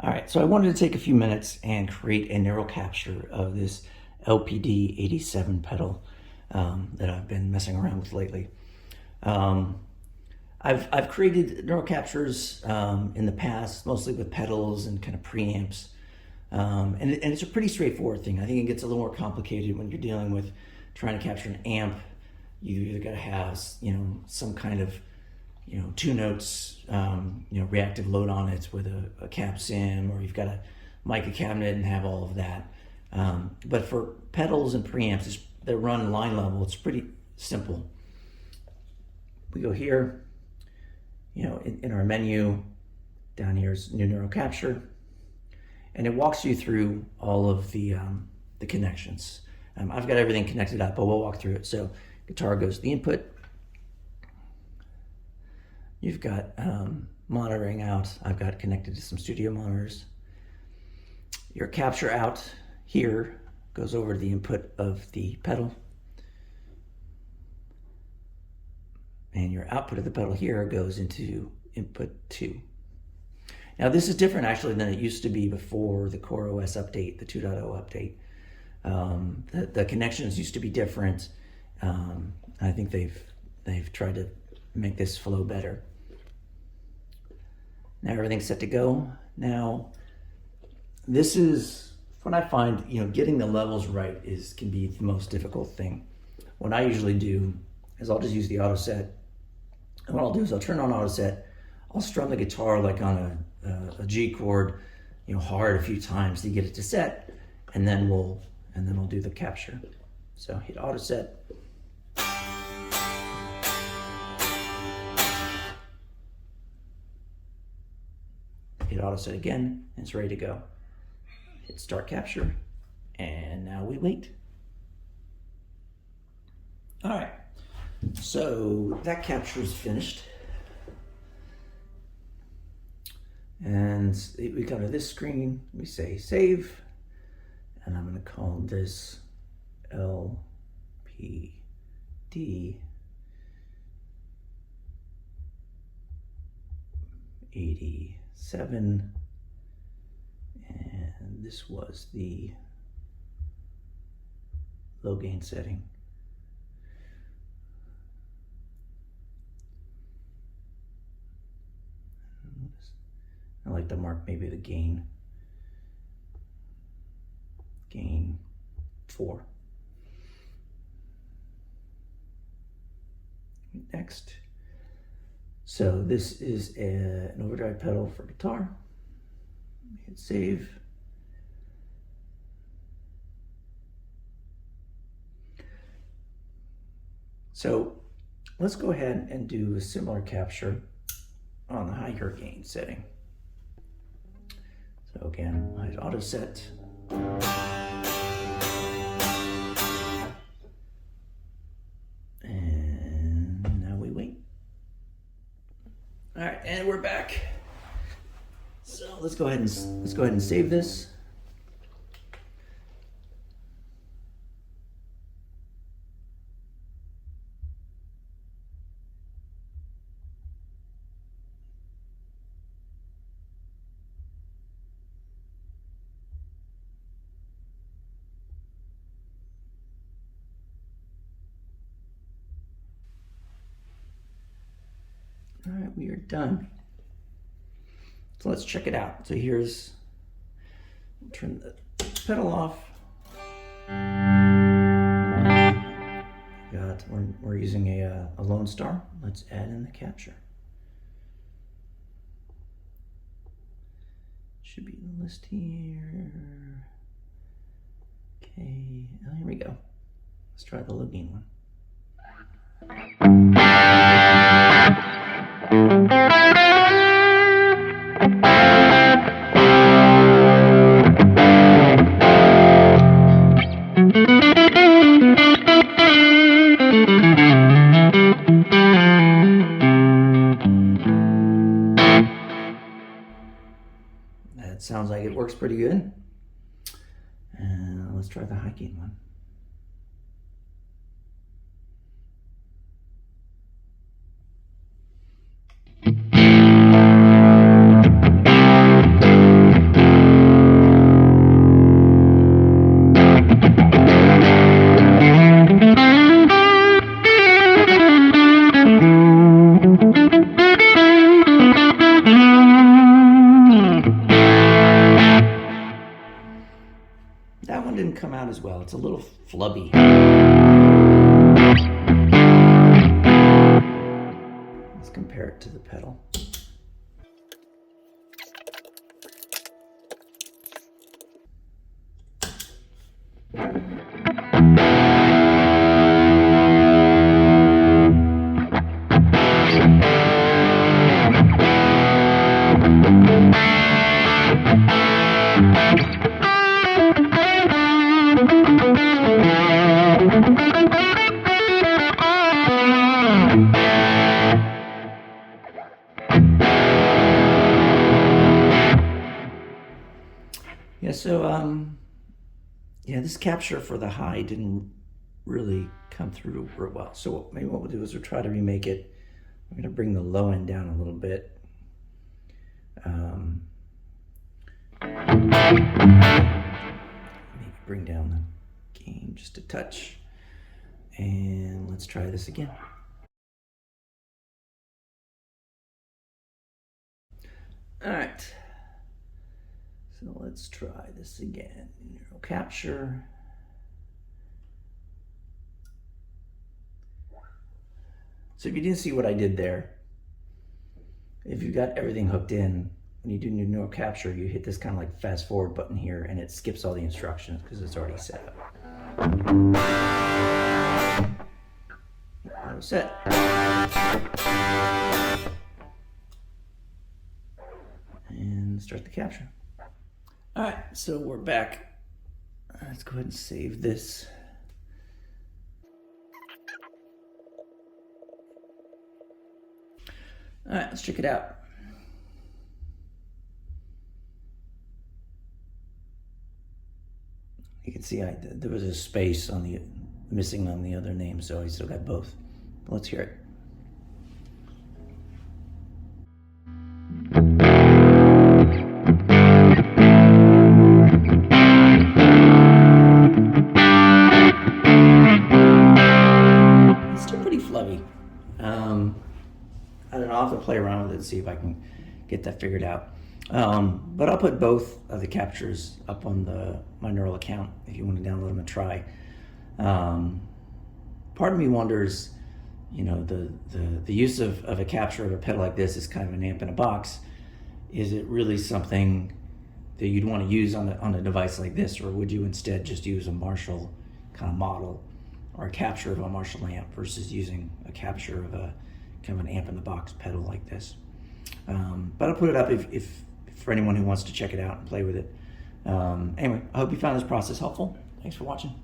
All right, so I wanted to take a few minutes and create a neural capture of this LPD 87 pedal that I've been messing around with lately. I've created neural captures in the past, mostly with pedals and kind of preamps, and it's a pretty straightforward thing. I think it gets a little more complicated when you're dealing with trying to capture an amp. You either got to have some kind of two notes, reactive load on it with a cap sim, or you've got to mic a cabinet and have all of that. But for pedals and preamps that run line level, it's pretty simple. We go here, in our menu, down here is new neural capture, and it walks you through all of the connections. I've got everything connected up, but we'll walk through it. So guitar goes to the input. You've got monitoring out. I've got connected to some studio monitors. Your capture out here goes over to the input of the pedal. And your output of the pedal here goes into input 2. Now this is different actually than it used to be before the Core OS update, the 2.0 update. The connections used to be different. I think they've tried to make this flow better. Now everything's set to go. Now, this is what I find, getting the levels right can be the most difficult thing. What I usually do is I'll just use the auto set. And what I'll do is I'll turn on auto set. I'll strum the guitar like on a G chord, hard a few times to get it to set, and then we'll do the capture. So hit auto set. Hit auto set again, and it's ready to go. Hit start capture, and now we wait. All right, so that capture is finished. And we come to this screen, we say save, and I'm gonna call this LPD 87, and this was the low gain setting. I like to mark maybe the gain 4. Next. So this is an overdrive pedal for guitar. Hit save. So let's go ahead and do a similar capture on the higher gain setting. So again, I hit auto set. And now we wait. All right, and we're back. So let's go ahead and save this. All right, we are done. So let's check it out. So here's, turn the pedal off. We're using a Lone Star. Let's add in the capture. Should be in the list here. Okay, oh, here we go. Let's try the low gain one. That sounds like it works pretty good. And let's try the high gain one. one didn't come out as well. It's a little flubby. Let's compare it to the pedal. Yeah, so yeah, this capture for the high didn't really come through real well. So maybe what we'll do is we'll try to remake it. I'm gonna bring the low end down a little bit. Maybe bring down the gain just a touch. And let's try this again. All right. So let's try this again. Neural capture. So if you didn't see what I did there, if you've got everything hooked in, when you do neural capture, you hit this kind of like fast forward button here and it skips all the instructions because it's already set up. Auto set. And start the capture. All right, so we're back. Let's go ahead and save this. All right, let's check it out. You can see there was a space on the missing on the other name, so I still got both. Let's hear it. I don't know, I'll have to play around with it and see if I can get that figured out. But I'll put both of the captures up on my Neural account if you want to download them and try. Part of me wonders, you know, the use of a capture of a pedal like this is kind of an amp in a box. Is it really something that you'd want to use on a device like this, or would you instead just use a Marshall kind of model or a capture of a Marshall amp versus using a capture of a kind of an amp in the box pedal like this? But I'll put it up if for anyone who wants to check it out and play with it. Anyway, I hope you found this process helpful. Thanks for watching.